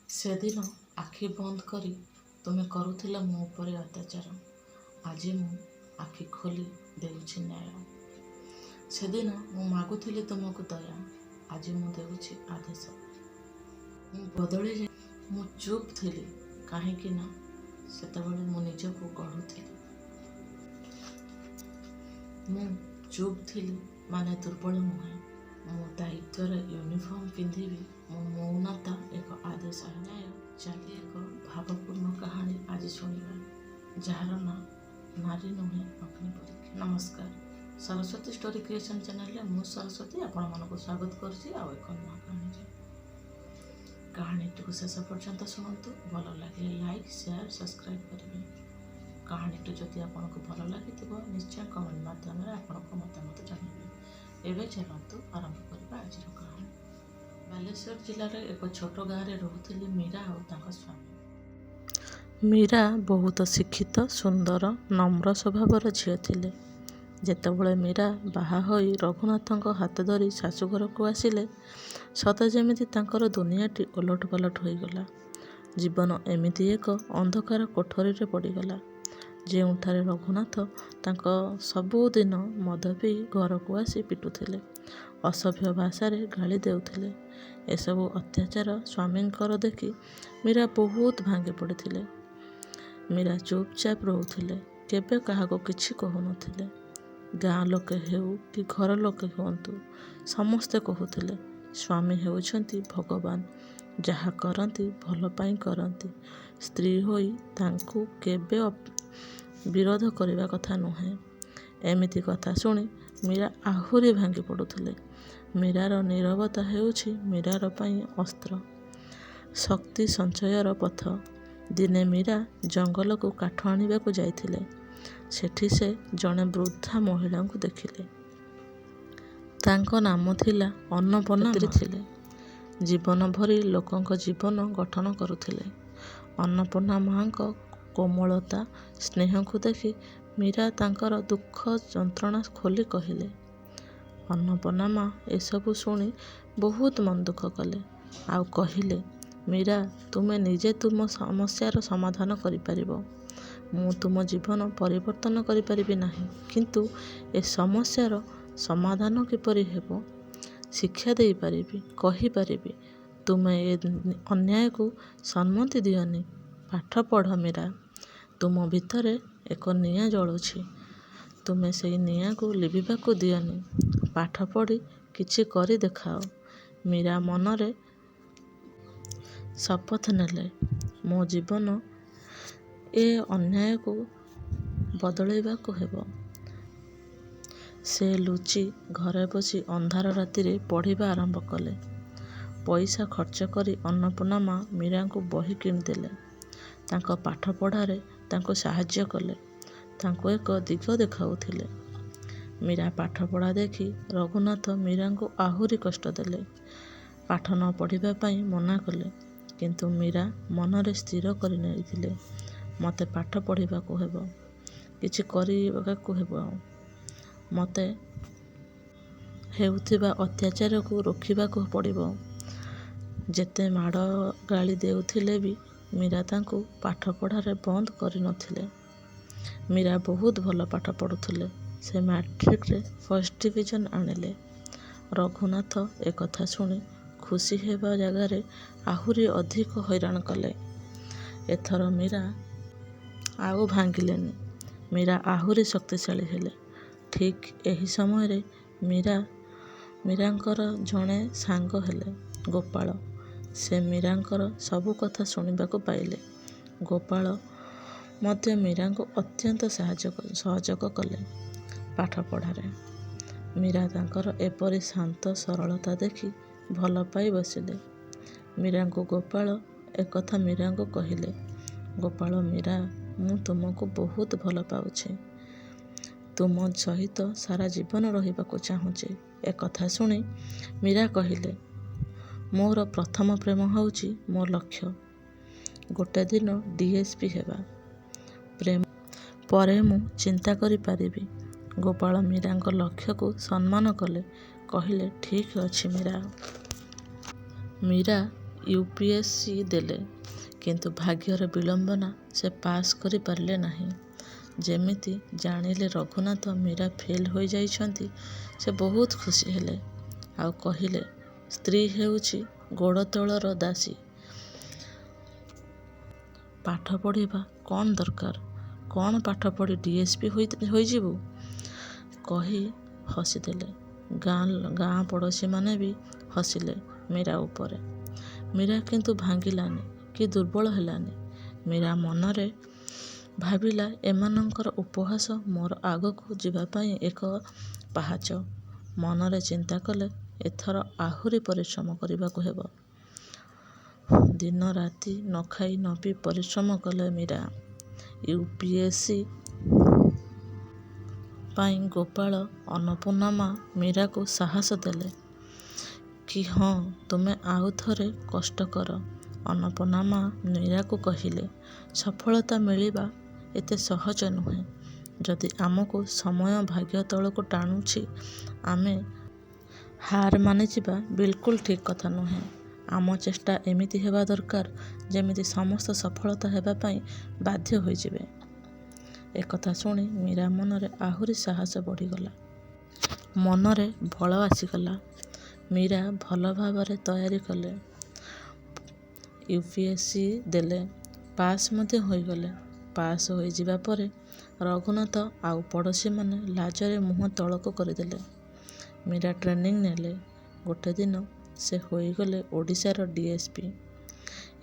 ସେଦିନ ଆଖି ବନ୍ଦ କରି ତୁମେ କରୁଥିଲ ମୋ ଉପରେ ଅତ୍ୟାଚାର। ଆଜି ମୁଁ ଆଖି ଖୋଲି ଦେଉଛି ନ୍ୟାୟ। ସେଦିନ ମୁଁ ମାଗୁଥିଲି ତୁମକୁ ଦୟା, ଆଜି ମୁଁ ଦେଉଛି ଆଦେଶ। ମୁଁ ବଦଳି ଯାଇ ମୁଁ ଚୁପ୍ ଥିଲି କାହିଁକି ନା ସେତେବେଳେ ମୁଁ ନିଜକୁ ଗଢ଼ୁଥିଲି। ମୁଁ ଚୁପ୍ ଥିଲି ମାନେ ଦୁର୍ବଳ ନୁହେଁ। ମୁଁ ଦାୟିତ୍ୱର ୟୁନିଫର୍ମ ପିନ୍ଧିବି। ମୋ ମୌନତା ଏକ ଆଦେଶ। ନ୍ୟାୟ ଚାଲି ଏକ ଭାବପୂର୍ଣ୍ଣ କାହାଣୀ ଆଜି ଶୁଣିବା, ଯାହାର ନାଁ ନାରୀ ନୁହେଁ ଅଗ୍ନି ପରୀକ୍ଷା। ନମସ୍କାର, ସରସ୍ୱତୀ ଷ୍ଟୋରି କ୍ରିଏସନ୍ ଚ୍ୟାନେଲରେ ମୁଁ ସରସ୍ୱତୀ ଆପଣମାନଙ୍କୁ ସ୍ୱାଗତ କରୁଛି ଆଉ ଏକ ନୂଆ କାହାଣୀରେ। କାହାଣୀଟିକୁ ଶେଷ ପର୍ଯ୍ୟନ୍ତ ଶୁଣନ୍ତୁ। ଭଲ ଲାଗିଲେ ଲାଇକ୍, ସେୟାର, ସବସ୍କ୍ରାଇବ୍ କରିବେ। କାହାଣୀଟି ଯଦି ଆପଣଙ୍କୁ ଭଲ ଲାଗିଥିବ ନିଶ୍ଚୟ କମେଣ୍ଟ ମାଧ୍ୟମରେ ଆପଣଙ୍କ ମତାମତ ଜଣାଇବେ। ଏବେ ଚାଲନ୍ତୁ ଆରମ୍ଭ କରିବା ଆଜିର କାହାଣୀ। ବାଲେଶ୍ୱର ଜିଲ୍ଲାର ଏକ ଛୋଟ ଗାଁରେ ରହୁଥିଲେ ମୀରା ଆଉ ତାଙ୍କ ସ୍ୱାମୀ। ମୀରା ବହୁତ ଶିକ୍ଷିତ, ସୁନ୍ଦର, ନମ୍ର ସ୍ୱଭାବର ଝିଅ ଥିଲେ। ଯେତେବେଳେ ମୀରା ବାହା ହୋଇ ରଘୁନାଥଙ୍କ ହାତ ଧରି ଶାଶୁଘରକୁ ଆସିଲେ, ସତେ ଯେମିତି ତାଙ୍କର ଦୁନିଆଟି ଓଲଟପାଲଟ ହୋଇଗଲା। ଜୀବନ ଏମିତି ଏକ ଅନ୍ଧକାର କୋଠରୀରେ ପଡ଼ିଗଲା, ଯେଉଁଠାରେ ରଘୁନାଥ ତାଙ୍କ ସବୁଦିନ ମଦ ପିଇ ଘରକୁ ଆସି ପିଟୁଥିଲେ, ଅସଭ୍ୟ ଭାଷାରେ ଗାଳି ଦେଉଥିଲେ। ଏସବୁ ଅତ୍ୟାଚାର ସ୍ୱାମୀଙ୍କର ଦେଖି ମୀରା ବହୁତ ଭାଙ୍ଗି ପଡ଼ିଥିଲେ। ମୀରା ଚୁପଚାପ ରହୁଥିଲେ, କେବେ କାହାକୁ କିଛି କହୁନଥିଲେ। ଗାଁ ଲୋକେ ହେଉ କି ଘର ଲୋକେ ହୁଅନ୍ତୁ, ସମସ୍ତେ କହୁଥିଲେ ସ୍ୱାମୀ ହେଉଛନ୍ତି ଭଗବାନ, ଯାହା କରନ୍ତି ଭଲ ପାଇଁ କରନ୍ତି। ସ୍ତ୍ରୀ ହୋଇ ତାଙ୍କୁ କେବେ ବିରୋଧ କରିବା କଥା ନୁହେଁ। ଏମିତି କଥା ଶୁଣି ମୀରା ଆହୁରି ଭାଙ୍ଗି ପଡ଼ୁଥିଲେ। ମୀରାର ନୀରବତା ହେଉଛି ମୀରାର ପାଇଁ ଅସ୍ତ୍ର, ଶକ୍ତି ସଞ୍ଚୟର ପଥ। ଦିନେ ମୀରା ଜଙ୍ଗଲକୁ କାଠ ଆଣିବାକୁ ଯାଇଥିଲେ। ସେଠି ସେ ଜଣେ ବୃଦ୍ଧା ମହିଳାଙ୍କୁ ଦେଖିଲେ। ତାଙ୍କ ନାମ ଥିଲା ଅନ୍ନପୂର୍ଣ୍ଣା ମା। ଥିଲେ ଜୀବନ ଭରି ଲୋକଙ୍କ ଜୀବନ ଗଠନ କରୁଥିଲେ। ଅନ୍ନପୂର୍ଣ୍ଣା ମାଙ୍କ କୋମଳତା, ସ୍ନେହକୁ ଦେଖି ମୀରା ତାଙ୍କର ଦୁଃଖ ଯନ୍ତ୍ରଣା ଖୋଲି କହିଲେ। ଅନ୍ନପୂର୍ଣ୍ଣା ମା ଏସବୁ ଶୁଣି ବହୁତ ମନ ଦୁଃଖ କଲେ ଆଉ କହିଲେ, ମୀରା, ତୁମେ ନିଜେ ତୁମ ସମସ୍ୟାର ସମାଧାନ କରିପାରିବ। ମୁଁ ତୁମ ଜୀବନ ପରିବର୍ତ୍ତନ କରିପାରିବି ନାହିଁ, କିନ୍ତୁ ଏ ସମସ୍ୟାର ସମାଧାନ କିପରି ହେବ ଶିକ୍ଷା ଦେଇପାରିବି, କହିପାରିବି। ତୁମେ ଏ ଅନ୍ୟାୟକୁ ସମ୍ମତି ଦିଅନି। ପାଠ ପଢ଼ ମୀରା, ତୁମ ଭିତରେ ଏକ ନିଆଁ ଜଳୁଛି, ତୁମେ ସେଇ ନିଆଁକୁ ଲିଭିବାକୁ ଦିଅନି। ପାଠ ପଢ଼ି କିଛି କରି ଦେଖାଅ। ମୀରା ମନରେ ଶପଥ ନେଲେ, ମୋ ଜୀବନ ଏ ଅନ୍ୟାୟକୁ ବଦଳାଇବାକୁ ହେବ। ସେ ଲୁଚି ଘରେ ବସି ଅନ୍ଧାର ରାତିରେ ପଢ଼ିବା ଆରମ୍ଭ କଲେ। ପଇସା ଖର୍ଚ୍ଚ କରି ଅନ୍ନପୂର୍ଣ୍ଣା ମା ମୀରାଙ୍କୁ ବହି କିଣିଦେଲେ। ତାଙ୍କ ପାଠ ପଢ଼ାରେ ତାଙ୍କୁ ସାହାଯ୍ୟ କଲେ, ତାଙ୍କୁ ଏକ ଦିଗ ଦେଖାଉଥିଲେ। ମୀରା ପାଠପଢ଼ା ଦେଖି ରଘୁନାଥ ମୀରାଙ୍କୁ ଆହୁରି କଷ୍ଟ ଦେଲେ। ପାଠ ନ ପଢ଼ିବା ପାଇଁ ମନା କଲେ, କିନ୍ତୁ ମୀରା ମନରେ ସ୍ଥିର କରି ନେଇଥିଲେ, ମୋତେ ପାଠ ପଢ଼ିବାକୁ ହେବ, କିଛି କରିବାକୁ ହେବ। ମୋତେ ହେଉଥିବା ଅତ୍ୟାଚାରକୁ ରୋକିବାକୁ ପଡ଼ିବ। ଯେତେ ମାଡ଼ ଗାଳି ଦେଉଥିଲେ ବି ମୀରା ତାଙ୍କୁ ପାଠ ପଢ଼ାରେ ବନ୍ଦ କରିନଥିଲେ। ମୀରା ବହୁତ ଭଲ ପାଠ ପଢ଼ୁଥିଲେ। ସେ ମାଟ୍ରିକରେ ଫାର୍ଷ୍ଟ ଡିଭିଜନ ଆଣିଲେ। ରଘୁନାଥ ଏକଥା ଶୁଣି ଖୁସି ହେବା ଜାଗାରେ ଆହୁରି ଅଧିକ ହଇରାଣ କଲେ। ଏଥର ମୀରା ଆଉ ଭାଙ୍ଗିଲେନି। ମୀରା ଆହୁରି ଶକ୍ତିଶାଳୀ ହେଲେ। ଠିକ୍ ଏହି ସମୟରେ ମୀରାଙ୍କର ଜଣେ ସାଙ୍ଗ ହେଲେ ଗୋପାଳ। ସେ ମୀରାଙ୍କର ସବୁ କଥା ଶୁଣିବାକୁ ପାଇଲେ। ଗୋପାଳ ମଧ୍ୟ ମୀରାଙ୍କୁ ଅତ୍ୟନ୍ତ ସହଯୋଗ କଲେ ପାଠ ପଢ଼ାରେ। ମୀରା ତାଙ୍କର ଏପରି ଶାନ୍ତ ସରଳତା ଦେଖି ଭଲ ପାଇ ବସିଲେ। ମୀରାଙ୍କୁ ଗୋପାଳ ଏକଥା ମୀରାଙ୍କୁ କହିଲେ, ଗୋପାଳ, ମୀରା, ମୁଁ ତୁମକୁ ବହୁତ ଭଲ ପାଉଛି। ତୁମ ସହିତ ସାରା ଜୀବନ ରହିବାକୁ ଚାହୁଁଛି। ଏକଥା ଶୁଣି ମୀରା କହିଲେ, ମୋର ପ୍ରଥମ ପ୍ରେମ ହେଉଛି ମୋ ଲକ୍ଷ୍ୟ, ଗୋଟେ ଦିନ DSP ହେବା। ପ୍ରେମ ପରେ ମୁଁ ଚିନ୍ତା କରିପାରିବି। ଗୋପାଳ ମୀରାଙ୍କ ଲକ୍ଷ୍ୟକୁ ସମ୍ମାନ କଲେ, କହିଲେ, ଠିକ୍ ଅଛି ମୀରା। ମୀରା UPSC ଦେଲେ, କିନ୍ତୁ ଭାଗ୍ୟର ବିଡ଼ମ୍ବନା ସେ ପାସ୍ କରିପାରିଲେ ନାହିଁ। ଯେମିତି ଜାଣିଲେ ରଘୁନାଥ ମୀରା ଫେଲ୍ ହୋଇଯାଇଛନ୍ତି, ସେ ବହୁତ ଖୁସି ହେଲେ। ଆଉ କହିଲେ, ସ୍ତ୍ରୀ ହେଉଛି ଗୋଡ଼ ତଳର ଦାସୀ। ପାଠ ପଢ଼ିବା କ'ଣ ଦରକାର? କ'ଣ ପାଠ ପଢ଼ି DSP ହୋଇଯିବୁ? କହି ହସିଦେଲେ। ଗାଁ ପଡ଼ୋଶୀମାନେ ବି ହସିଲେ ମୀରା ଉପରେ। ମୀରା କିନ୍ତୁ ଭାଙ୍ଗିଲାନି କି ଦୁର୍ବଳ ହେଲାନି। ମୀରା ମନରେ ଭାବିଲା, ଏମାନଙ୍କର ଉପହାସ ମୋର ଆଗକୁ ଯିବା ପାଇଁ ଏକ ପାହାଚ। ମନରେ ଚିନ୍ତା କଲେ, ଏଥର ଆହୁରି ପରିଶ୍ରମ କରିବାକୁ ହେବ। ଦିନ ରାତି ନ ଖାଇ ନ ପିଇ ପରିଶ୍ରମ କଲେ ମୀରା। UPSC ପାଇଁ ଗୋପାଳ, ଅନ୍ନପୂର୍ଣ୍ଣା ମୀରାକୁ ସାହସ ଦେଲେ କି ହଁ, ତୁମେ ଆଉ ଥରେ କଷ୍ଟ କର। ଅନ୍ନପୂର୍ଣ୍ଣା ମୀରାକୁ କହିଲେ, ସଫଳତା ମିଳିବା ଏତେ ସହଜ ନୁହେଁ। ଯଦି ଆମକୁ ସମୟ ଭାଗ୍ୟ ତଳକୁ ଟାଣୁଛି, ଆମେ ହାର ମାନିଯିବା ବିଲକୁଲ ଠିକ୍ କଥା ନୁହେଁ। ଆମ ଚେଷ୍ଟା ଏମିତି ହେବା ଦରକାର, ଯେମିତି ସମସ୍ତ ସଫଳତା ହେବା ପାଇଁ ବାଧ୍ୟ ହୋଇଯିବେ। ଏକଥା ଶୁଣି ମୀରା ମନରେ ଆହୁରି ସାହସ ବଢ଼ିଗଲା। ମନରେ ବଳ ଆସିଗଲା। ମୀରା ଭଲ ଭାବରେ ତୟାରୀ କଲେ। UPSC ଦେଲେ, ପାସ୍ ମଧ୍ୟ ହୋଇଗଲେ। ପାସ୍ ହୋଇଯିବା ପରେ ରଘୁନାଥ ଆଉ ପଡ଼ୋଶୀମାନେ ଲାଜରେ ମୁହଁ ତଳକୁ କରିଦେଲେ। ମୀରା ଟ୍ରେନିଂ ନେଲେ। ଗୋଟେ ଦିନ ସେ ହୋଇଗଲେ ଓଡ଼ିଶାର DSP।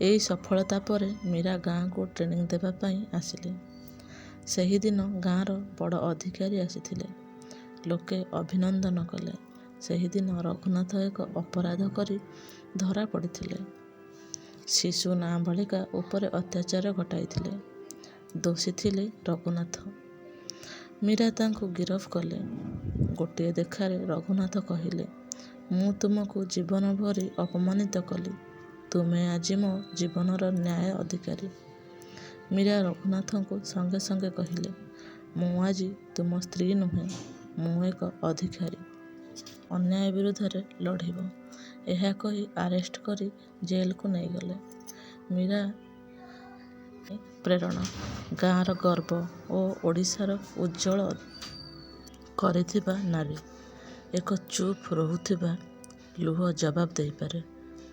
ଏଇ ସଫଳତା ପରେ ମୀରା ଗାଁକୁ ଟ୍ରେନିଂ ଦେବା ପାଇଁ ଆସିଲେ। ସେହିଦିନ ଗାଁର ବଡ଼ ଅଧିକାରୀ ଆସିଥିଲେ। ଲୋକେ ଅଭିନନ୍ଦନ କଲେ। ସେହିଦିନ ରଘୁନାଥ ଏକ ଅପରାଧ କରି ଧରା ପଡ଼ିଥିଲେ। ଶିଶୁ ନାବାଳିକା ଉପରେ ଅତ୍ୟାଚାର ଘଟାଇଥିଲେ। ଦୋଷୀ ଥିଲେ ରଘୁନାଥ। ମୀରା ତାଙ୍କୁ ଗିରଫ କଲେ। ଗୋଟିଏ ଦେଖାରେ ରଘୁନାଥ କହିଲେ, ମୁଁ ତୁମକୁ ଜୀବନ ଭରି ଅପମାନିତ କଲି। ତୁମେ ଆଜି ମୋ ଜୀବନର ନ୍ୟାୟ ଅଧିକାରୀ। ମୀରା ରଘୁନାଥଙ୍କୁ ସଙ୍ଗେ ସଙ୍ଗେ କହିଲେ, ମୁଁ ଆଜି ତୁମ ସ୍ତ୍ରୀ ନୁହେଁ, ମୁଁ ଏକ ଅଧିକାରୀ। ଅନ୍ୟାୟ ବିରୁଦ୍ଧରେ ଲଢ଼ିବ। ଏହା କହି ଆରେଷ୍ଟ କରି ଜେଲକୁ ନେଇଗଲେ। ମୀରା ପ୍ରେରଣା, ଗାଁର ଗର୍ବ ଓ ଓଡ଼ିଶାର ଉଜ୍ଜ୍ୱଳ କରିଥିବା ନାରୀ। ଏକ ଚୁପ୍ ରହୁଥିବା ଲୁହ ଜବାବ ଦେଇପାରେ,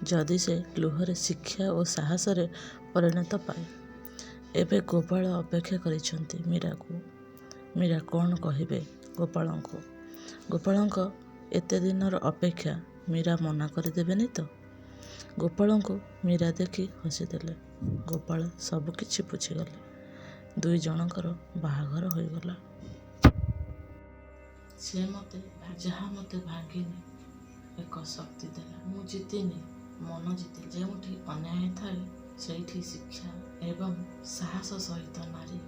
ଯଦି ସେ ଲୁହରେ ଶିକ୍ଷା ଓ ସାହସରେ ପରିଣତ ପାଏ। ଏବେ ଗୋପାଳ ଅପେକ୍ଷା କରିଛନ୍ତି ମୀରାକୁ। ମୀରା କ'ଣ କହିବେ ଗୋପାଳଙ୍କୁ? ଗୋପାଳଙ୍କ ଏତେ ଦିନର ଅପେକ୍ଷା ମୀରା ମନା କରିଦେବେନି ତ? ଗୋପାଳଙ୍କୁ ମୀରା ଦେଖି ହସିଦେଲେ। ଗୋପାଳ ସବୁ କିଛି ବୁଝିଗଲେ। ଦୁଇ ଜଣଙ୍କର ବାହାଘର ହୋଇଗଲା। ସେ ଯାହା ମୋତେ ଭାଙ୍ଗିନି ଏକ ଶକ୍ତି ଦେଲା। ମୁଁ ଜିତିନି, ମନ ଜିତେ। ଯେଉଁଠି ଅନ୍ୟାୟ ଥାଏ, ସେଇଠି ଶିକ୍ଷା ଏବଂ ସାହସ ସହିତ ନାରୀ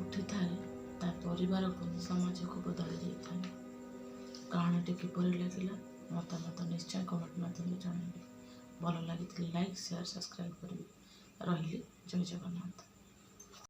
ଉଠିଥାଏ, ତା ପରିବାରକୁ, ସମାଜକୁ ବଦଳି ଦେଇଥାଏ। କାହାଣୀଟି କିପରି ଲାଗିଲା, ମତାମତ ନିଶ୍ଚୟ କମେଣ୍ଟ ମାଧ୍ୟମରେ ଜଣାଇବେ। ଭଲ ଲାଗିଥିଲେ ଲାଇକ୍, ସେୟାର, ସବସ୍କ୍ରାଇବ୍ କରିବେ। ରହିଲି, ଜୟ ଜଗନ୍ନାଥ।